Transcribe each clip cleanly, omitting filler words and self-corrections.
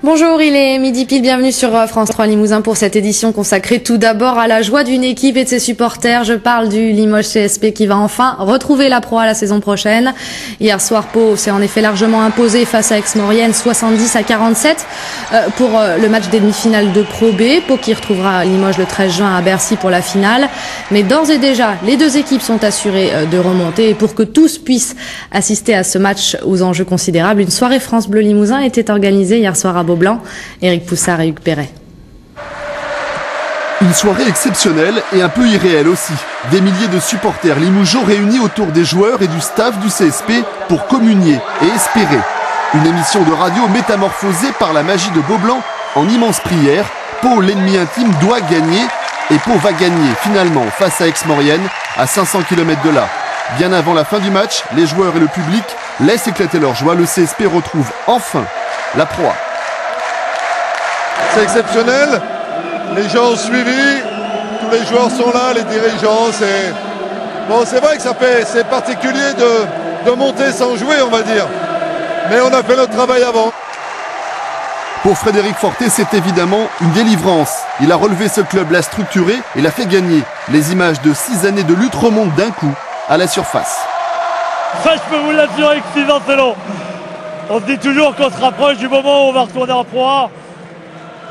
Bonjour, il est midi pile, bienvenue sur France 3 Limousin pour cette édition consacrée tout d'abord à la joie d'une équipe et de ses supporters. Je parle du Limoges CSP qui va enfin retrouver la Pro A la saison prochaine. Hier soir, Pau s'est en effet largement imposé face à Aix-Maurienne, 70-47 pour le match des demi-finales de Pro B. Pau qui retrouvera Limoges le 13 juin à Bercy pour la finale. Mais d'ores et déjà, les deux équipes sont assurées de remonter. Et pour que tous puissent assister à ce match aux enjeux considérables, une soirée France Bleu Limousin était organisée hier soir à Beaublanc. Éric Poussard et Hugues Perret. Une soirée exceptionnelle et un peu irréelle aussi. Des milliers de supporters limougeaux réunis autour des joueurs et du staff du CSP pour communier et espérer. Une émission de radio métamorphosée par la magie de Beaublanc en immense prière. Pau, l'ennemi intime, doit gagner et Pau va gagner finalement face à Aix-Maurienne à 500 km de là. Bien avant la fin du match, les joueurs et le public laissent éclater leur joie. Le CSP retrouve enfin la Pro A. C'est exceptionnel, les gens ont suivi, tous les joueurs sont là, les dirigeants, c'est vrai que c'est particulier de monter sans jouer, on va dire, mais on a fait notre travail avant. Pour Frédéric Forté, c'est évidemment une délivrance. Il a relevé ce club, l'a structuré et l'a fait gagner. Les images de 6 années de lutte remontent d'un coup à la surface. Ça, je peux vous l'assurer que 6 ans c'est long. On se dit toujours qu'on se rapproche du moment où on va retourner en Pro A.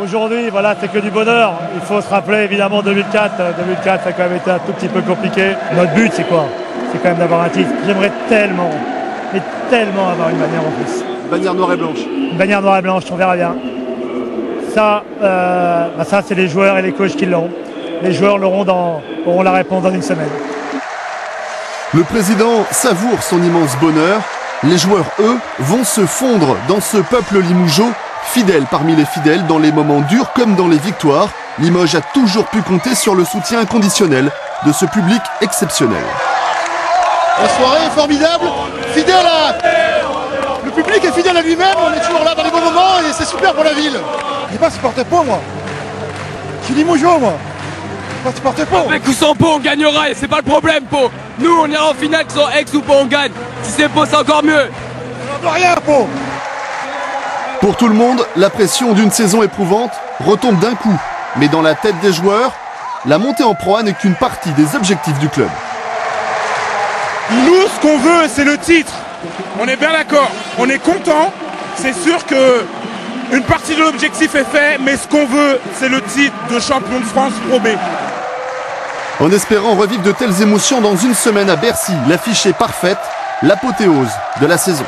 Aujourd'hui, voilà, c'est que du bonheur. Il faut se rappeler évidemment 2004. 2004, ça a quand même été un tout petit peu compliqué. Notre but, c'est quoi? C'est quand même d'avoir un titre. J'aimerais tellement, mais tellement avoir une bannière en plus. Une bannière noire et blanche. Une bannière noire et blanche, on verra bien. Ça, ça c'est les joueurs et les coachs qui l'ont. Les joueurs auront la réponse dans une semaine. Le président savoure son immense bonheur. Les joueurs, eux, vont se fondre dans ce peuple limougeau. Fidèle parmi les fidèles, dans les moments durs comme dans les victoires, Limoges a toujours pu compter sur le soutien inconditionnel de ce public exceptionnel. La soirée est formidable, fidèle le public est fidèle à lui-même, on est toujours là dans les bons moments et c'est super pour la ville. Je n'ai pas supporté Pau, moi. Je suis Limougeau, moi. Je n'ai pas supporté Pau. Avec ou sans Pau, on gagnera et c'est pas le problème, Pau. Nous, on ira en finale, que ce soit Aix ou Pau, on gagne. Si c'est Pau, c'est encore mieux. On n'a rien, Pau. Pour tout le monde, la pression d'une saison éprouvante retombe d'un coup. Mais dans la tête des joueurs, la montée en Pro A n'est qu'une partie des objectifs du club. Nous, ce qu'on veut, c'est le titre. On est bien d'accord. On est content. C'est sûr que une partie de l'objectif est faite, mais ce qu'on veut, c'est le titre de champion de France Pro B. En espérant revivre de telles émotions dans une semaine à Bercy, l'affiche est parfaite, l'apothéose de la saison.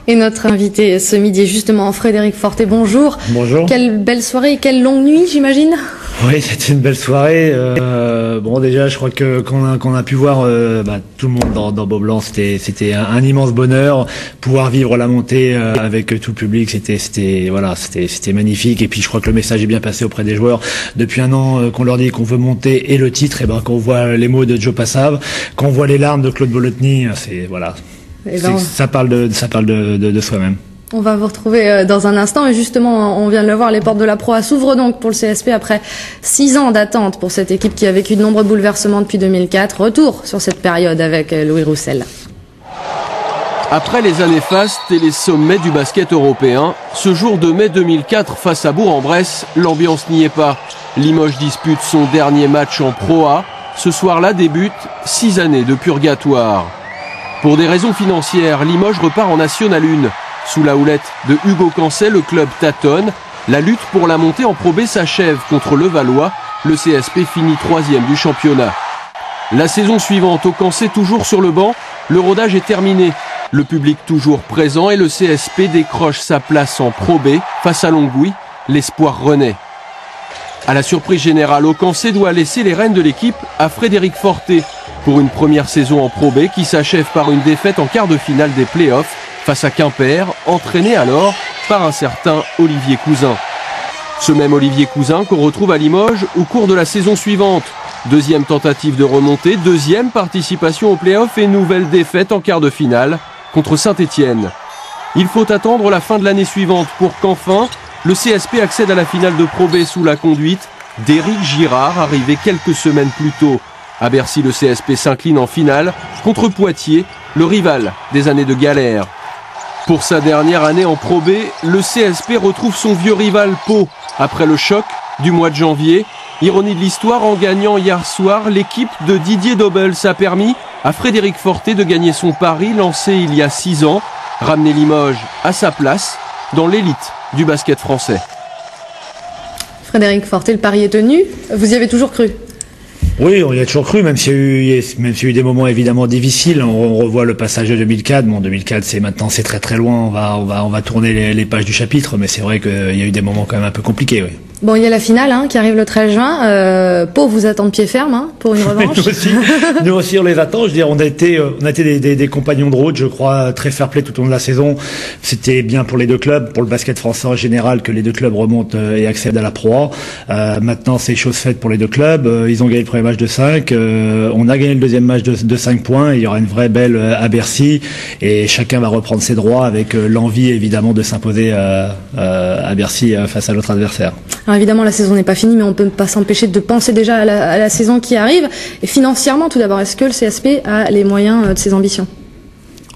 Et notre invité ce midi est justement Frédéric Forté. Bonjour. Bonjour. Quelle belle soirée et quelle longue nuit, j'imagine. Oui, c'était une belle soirée. Bon, déjà, je crois que qu'on a pu voir tout le monde dans Beaublanc, c'était un immense bonheur. Pouvoir vivre la montée avec tout le public, c'était magnifique. Et puis, je crois que le message est bien passé auprès des joueurs. Depuis un an qu'on leur dit qu'on veut monter et le titre, et qu'on voit les mots de Joe Passav, qu'on voit les larmes de Claude Bolotny, ça parle de soi-même. On va vous retrouver dans un instant et justement, on vient de le voir, les portes de la Pro A s'ouvrent donc pour le CSP après 6 ans d'attente pour cette équipe qui a vécu de nombreux bouleversements depuis 2004. Retour sur cette période avec Louis Roussel. Après les années fastes et les sommets du basket européen, ce jour de mai 2004 face à Bourg-en-Bresse, l'ambiance n'y est pas. Limoges dispute son dernier match en Pro A. Ce soir-là débute 6 années de purgatoire. Pour des raisons financières, Limoges repart en National 1. Sous la houlette de Hugo Cancet, le club tâtonne. La lutte pour la montée en Pro B s'achève contre Levallois. Le CSP finit 3e du championnat. La saison suivante, au Cancet toujours sur le banc, le rodage est terminé. Le public toujours présent et le CSP décroche sa place en Pro B. Face à Longwy, l'espoir renaît. À la surprise générale, au Cancet doit laisser les rênes de l'équipe à Frédéric Forté pour une première saison en Pro B qui s'achève par une défaite en quart de finale des playoffs face à Quimper, entraîné alors par un certain Olivier Cousin. Ce même Olivier Cousin qu'on retrouve à Limoges au cours de la saison suivante. Deuxième tentative de remontée, deuxième participation aux playoffs et nouvelle défaite en quart de finale contre Saint-Étienne. Il faut attendre la fin de l'année suivante pour qu'enfin le CSP accède à la finale de Pro B sous la conduite d'Éric Girard, arrivé quelques semaines plus tôt. À Bercy, le CSP s'incline en finale contre Poitiers, le rival des années de galère. Pour sa dernière année en Pro B, le CSP retrouve son vieux rival Pau après le choc du mois de janvier. Ironie de l'histoire, en gagnant hier soir, l'équipe de Didier Dobels a permis à Frédéric Fortet de gagner son pari lancé il y a 6 ans, ramener Limoges à sa place dans l'élite du basket français. Frédéric Fortet, le pari est tenu. Vous y avez toujours cru? Oui, on y a toujours cru, même s'il y a eu des moments évidemment difficiles. On revoit le passage de 2004. Bon, 2004, c'est très très loin. On va tourner les pages du chapitre, mais c'est vrai qu'il y a eu des moments quand même un peu compliqués, oui. Bon, il y a la finale qui arrive le 13 juin. Pau vous attend de pied ferme pour une revanche. nous aussi, on les attend. Je veux dire, on a été des compagnons de route, je crois, très fair-play tout au long de la saison. C'était bien pour les deux clubs, pour le basket français en général, que les deux clubs remontent et accèdent à la Pro A. Maintenant, c'est chose faite pour les deux clubs. Ils ont gagné le premier match de 5. On a gagné le deuxième match de 5 points. Il y aura une vraie belle à Bercy et chacun va reprendre ses droits avec l'envie évidemment de s'imposer à Bercy face à l'autre adversaire. Alors évidemment, la saison n'est pas finie, mais on peut pas s'empêcher de penser déjà à la saison qui arrive. Et financièrement, tout d'abord, est-ce que le CSP a les moyens de ses ambitions?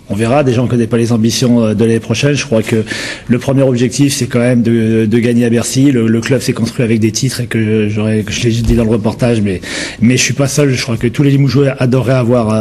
On verra, déjà on ne connaît pas les ambitions de l'année prochaine. Je crois que le premier objectif c'est quand même de gagner à Bercy. Le club s'est construit avec des titres et que je l'ai dit dans le reportage, mais je suis pas seul. Je crois que tous les Limougeois adoraient avoir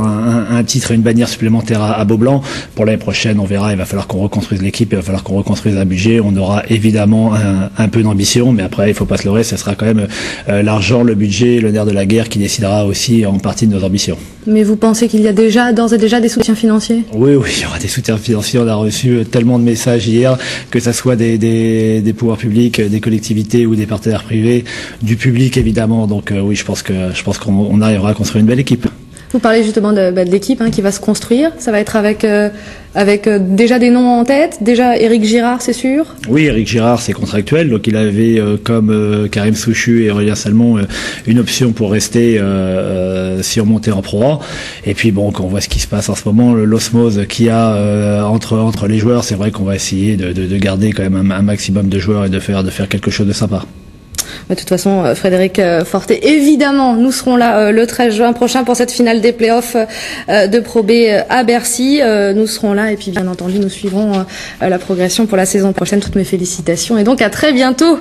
un titre et une bannière supplémentaire à Beaublanc. Pour l'année prochaine, on verra, il va falloir qu'on reconstruise l'équipe, il va falloir qu'on reconstruise un budget. On aura évidemment un peu d'ambition, mais après il faut pas se leurrer, ce sera quand même l'argent, le budget, le nerf de la guerre qui décidera aussi en partie de nos ambitions. Mais vous pensez qu'il y a d'ores et déjà des soutiens financiers? Oui, il y aura des soutiens financiers. On a reçu tellement de messages hier, que ça soit des pouvoirs publics, des collectivités ou des partenaires privés, du public évidemment. Donc oui, je pense qu'on arrivera à construire une belle équipe. Vous parlez justement de l'équipe qui va se construire. Ça va être avec déjà des noms en tête. Déjà Éric Girard, c'est sûr. Oui, Éric Girard, c'est contractuel. Donc il avait comme Karim Souchu et Aurélien Salmon une option pour rester si on montait en Pro A. Et puis bon, quand on voit ce qui se passe en ce moment, l'osmose qu'il y a entre les joueurs, c'est vrai qu'on va essayer de garder quand même un maximum de joueurs et de faire quelque chose de sympa. De toute façon, Frédéric Fortet, évidemment, nous serons là le 13 juin prochain pour cette finale des playoffs de Pro B à Bercy. Nous serons là et puis bien entendu, nous suivrons la progression pour la saison prochaine. Toutes mes félicitations et donc à très bientôt.